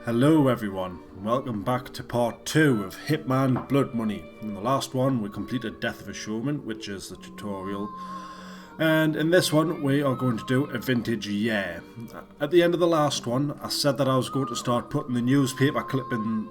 Hello everyone, welcome back to part 2 of Hitman Blood Money. In the last one we completed Death of a Showman, which is the tutorial, and in this one we are going to do a vintage year. At the end of the last one I said that I was going to start putting the newspaper clipping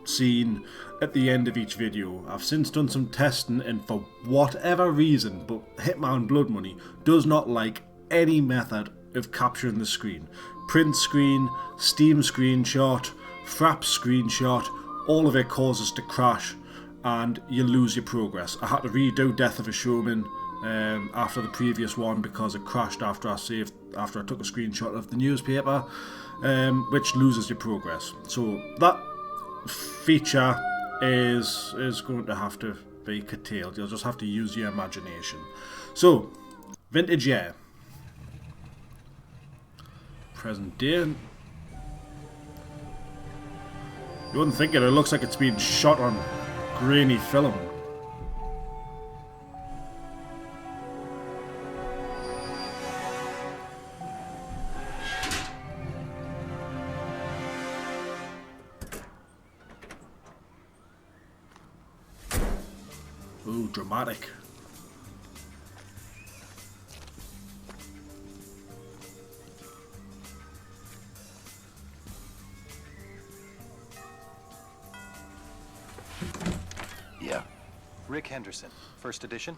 scene at the end of each video. I've since done some testing and for whatever reason, but Hitman Blood Money does not like any method of capturing the screen. Print screen, Steam screenshot, Frap screenshot, all of it causes to crash and you lose your progress. I had to redo Death of a Showman after the previous one because it crashed after I took a screenshot of the newspaper, which loses your progress. So that feature is going to have to be curtailed. You'll just have to use your imagination. So, vintage year. Present day. You wouldn't think it looks like it's been shot on grainy film. Ooh, dramatic. Yeah. Rick Henderson, first edition.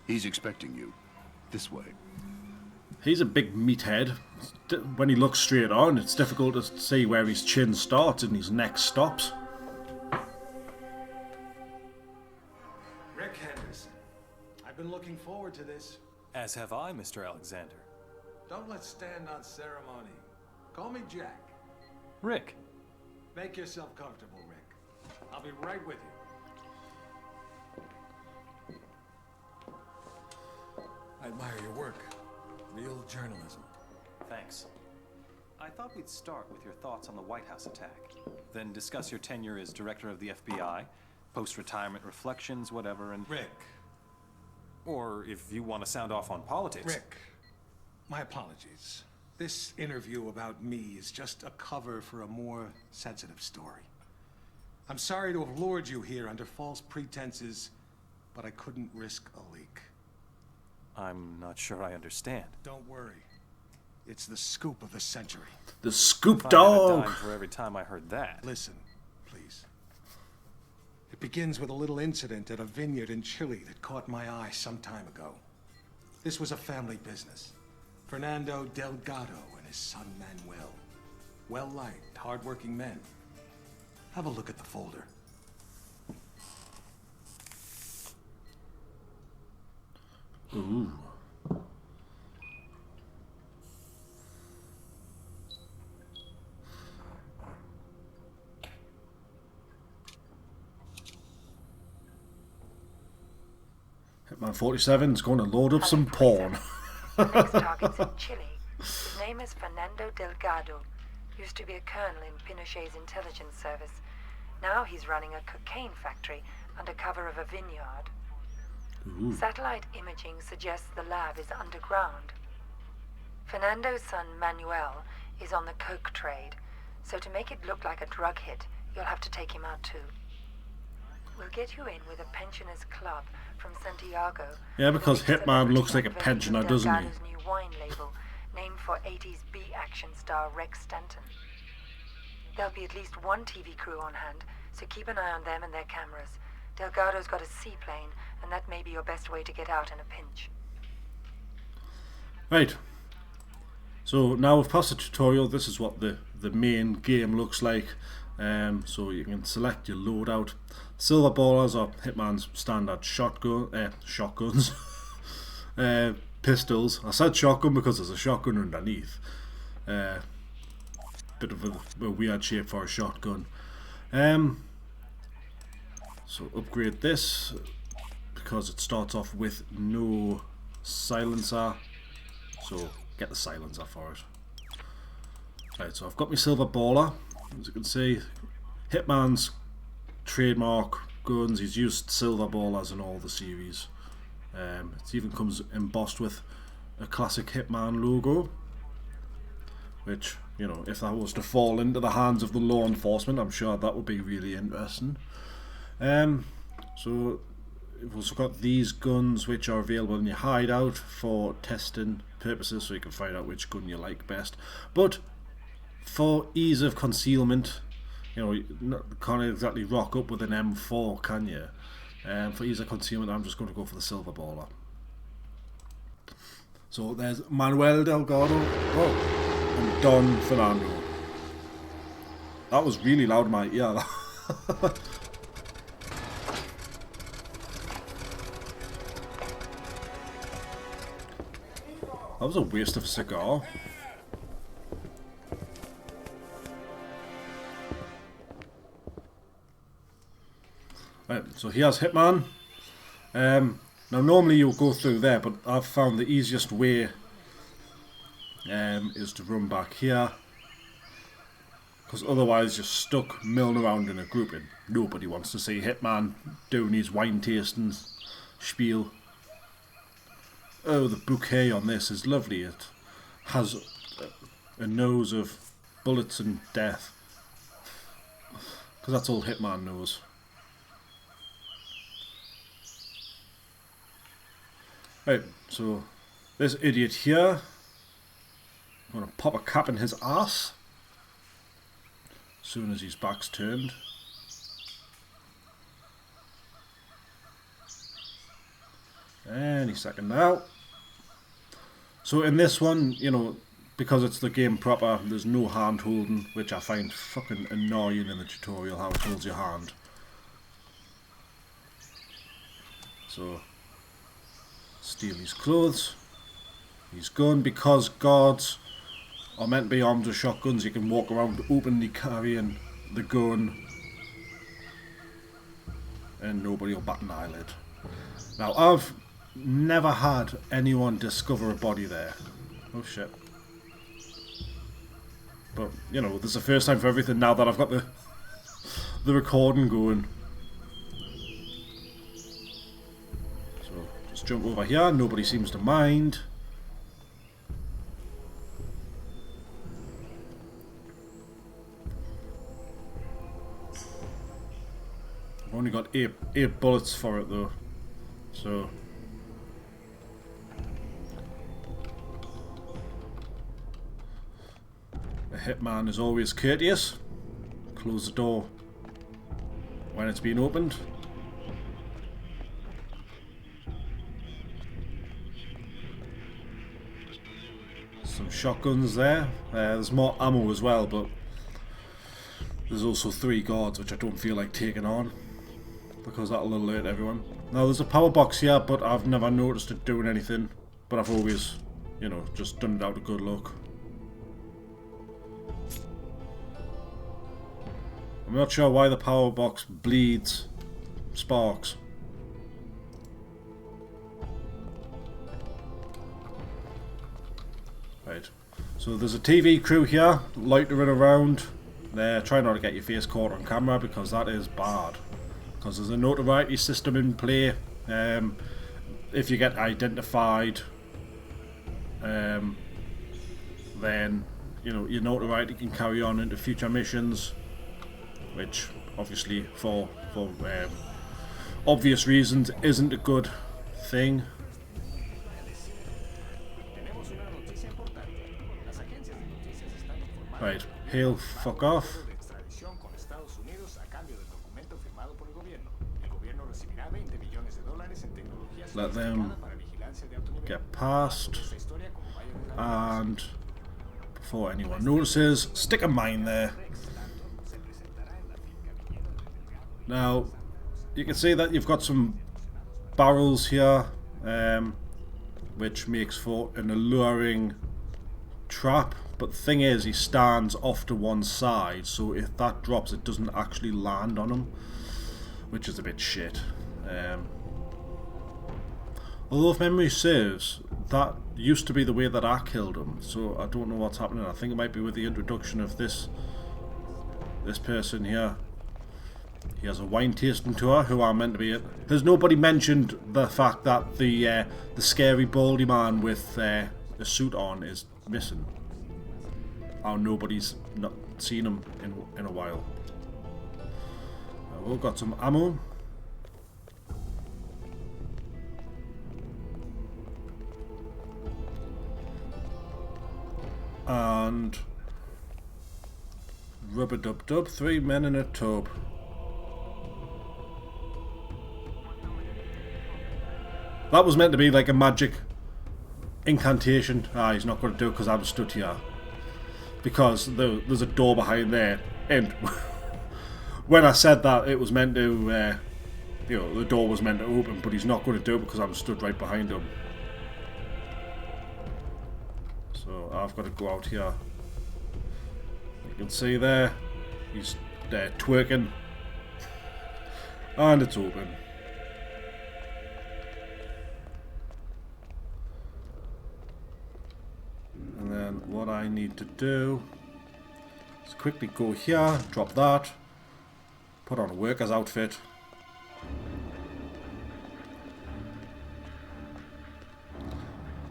He's expecting you. This way. He's a big meathead. When he looks straight on, it's difficult to see where his chin starts and his neck stops. Rick Henderson. I've been looking forward to this. As have I, Mr. Alexander. Don't let's stand on ceremony. Call me Jack. Rick. Make yourself comfortable, Rick. I'll be right with you. I admire your work. Real journalism. Thanks. I thought we'd start with your thoughts on the White House attack, then discuss your tenure as director of the FBI, post-retirement reflections, whatever, and... Rick. Or if you want to sound off on politics. Rick. My apologies. This interview about me is just a cover for a more sensitive story. I'm sorry to have lured you here under false pretenses, but I couldn't risk a leak. I'm not sure I understand. Don't worry. It's the scoop of the century. The scoop If I had a dog! dime for every time I heard that. Listen, please. It begins with a little incident at a vineyard in Chile that caught my eye some time ago. This was a family business. Fernando Delgado and his son Manuel. Well-liked, hard-working men. Have a look at the folder. Ooh. Hitman 47 is going to load up some porn. The next target's in Chile. His name is Fernando Delgado. Used to be a colonel in Pinochet's intelligence service. Now he's running a cocaine factory under cover of a vineyard. Ooh. Satellite imaging suggests the lab is underground. Fernando's son Manuel is on the coke trade, so to make it look like a drug hit, you'll have to take him out too. We'll get you in with a pensioners club from Santiago. Yeah, because Hitman looks like a pensioner, doesn't he? Delgado's new wine label, named for 80s B-action star Rex Stanton. There'll be at least one TV crew on hand, so keep an eye on them and their cameras. Delgado's got a seaplane, and that may be your best way to get out in a pinch. Right. So now we've passed the tutorial. This is what the main game looks like. So you can select your loadout. Silver ballers are Hitman's standard shotguns. Pistols. I said shotgun because there's a shotgun underneath. Bit of a weird shape for a shotgun. So upgrade this because it starts off with no silencer. So get the silencer for it. Right, so I've got my silver baller. As you can see, Hitman's trademark guns. He's used silver ballers in all the series. It even comes embossed with a classic Hitman logo, which you know, if that was to fall into the hands of the law enforcement, I'm sure that would be really interesting. So we've also got these guns which are available in your hideout for testing purposes, so you can find out which gun you like best. But for ease of concealment, you know, you can't exactly rock up with an M4, can you? For ease of concealment, I'm just going to go for the silver baller. So there's Manuel Delgado, and Don Fernando. That was really loud in my ear. That was a waste of a cigar. Right, so here's Hitman. Now normally you'll go through there, but I've found the easiest way is to run back here. Because otherwise you're stuck milling around in a group and nobody wants to see Hitman doing his wine tasting spiel. Oh, the bouquet on this is lovely. It has a nose of bullets and death. Because that's all Hitman knows. Right, so this idiot here, I'm going to pop a cap in his ass as soon as his back's turned. Any second now. So in this one, you know, because it's the game proper, there's no hand holding, which I find fucking annoying in the tutorial, how it holds your hand. So, steal his clothes, his gun. Because guards are meant to be armed with shotguns, you can walk around openly carrying the gun and nobody will bat an eyelid. Now I've never had anyone discover a body there. Oh shit. But, you know, this is the first time for everything now that I've got the recording going. So, just jump over here, nobody seems to mind. I've only got eight bullets for it though. So... the Hitman is always courteous. Close the door when it's been opened. Some shotguns there. There's more ammo as well, but there's also 3 guards which I don't feel like taking on because that'll alert everyone. Now there's a power box here, but I've never noticed it doing anything. But I've always, you know, just done it out of good luck. I'm not sure why the power box bleeds sparks. Right, so there's a TV crew here loitering around. Try not to get your face caught on camera because that is bad. Because there's a notoriety system in play. If you get identified, then you know your notoriety can carry on into future missions. Which obviously for obvious reasons isn't a good thing. Right, he'll fuck off. Let them get past, and before anyone notices, stick a mine there. Now, you can see that you've got some barrels here, which makes for an alluring trap. But the thing is, he stands off to one side, so if that drops, it doesn't actually land on him, which is a bit shit. Although, if memory serves, that used to be the way that I killed him, so I don't know what's happening. I think it might be with the introduction of this person here. He has a wine tasting tour, who are meant to be it. There's nobody mentioned the fact that the scary baldy man with a suit on is missing. how nobody's not seen him in a while. We've got some ammo. And rubber dub dub, 3 men in a tub. That was meant to be like a magic incantation. Ah, he's not going to do it because I'm stood here. Because there's a door behind there. And when I said that, it was meant to, you know, the door was meant to open, but he's not going to do it because I'm stood right behind him. So I've got to go out here. You can see there, he's there twerking. And it's open. And then what I need to do is quickly go here, drop that, put on a worker's outfit.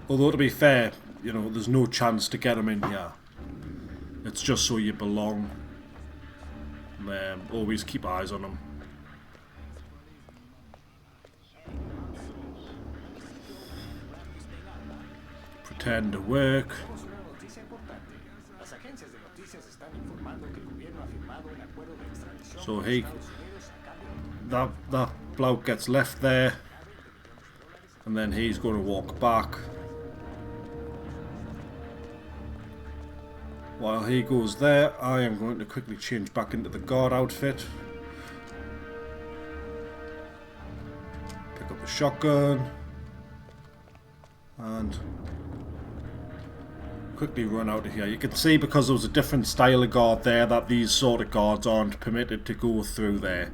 Although to be fair, you know, there's no chance to get him in here. It's just so you belong. Always keep eyes on him. Pretend to work. So that bloke gets left there, and then he's going to walk back. While he goes there, I am going to quickly change back into the guard outfit. Pick up the shotgun. And quickly run out of here. You can see because there was a different style of guard there that these sort of guards aren't permitted to go through there.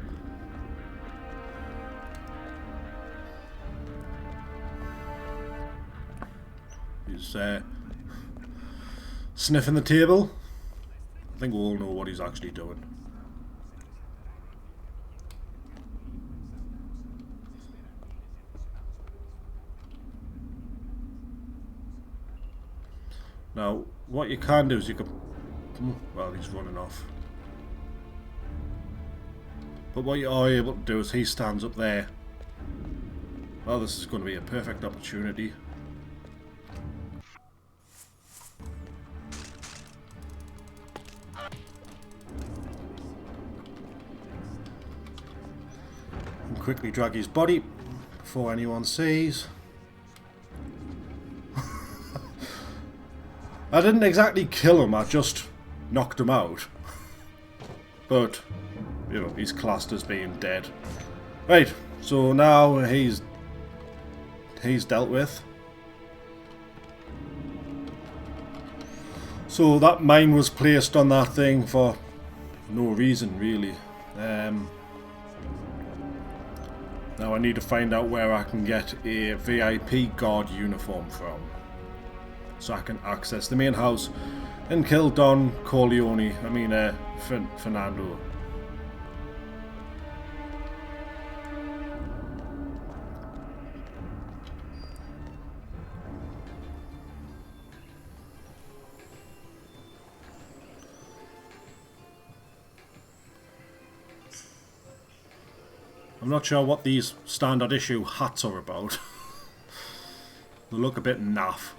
He's sniffing the table. I think we all know what he's actually doing. Now, what you can do is you can... Well, he's running off. But what you are able to do is he stands up there. Well, this is going to be a perfect opportunity. And quickly drag his body before anyone sees. I didn't exactly kill him, I just knocked him out. But, you know, he's classed as being dead. Right, so now he's dealt with. So that mine was placed on that thing for no reason, really. Now I need to find out where I can get a VIP guard uniform from, so I can access the main house and kill Don Corleone, Fernando. I'm not sure what these standard issue hats are about. They look a bit naff.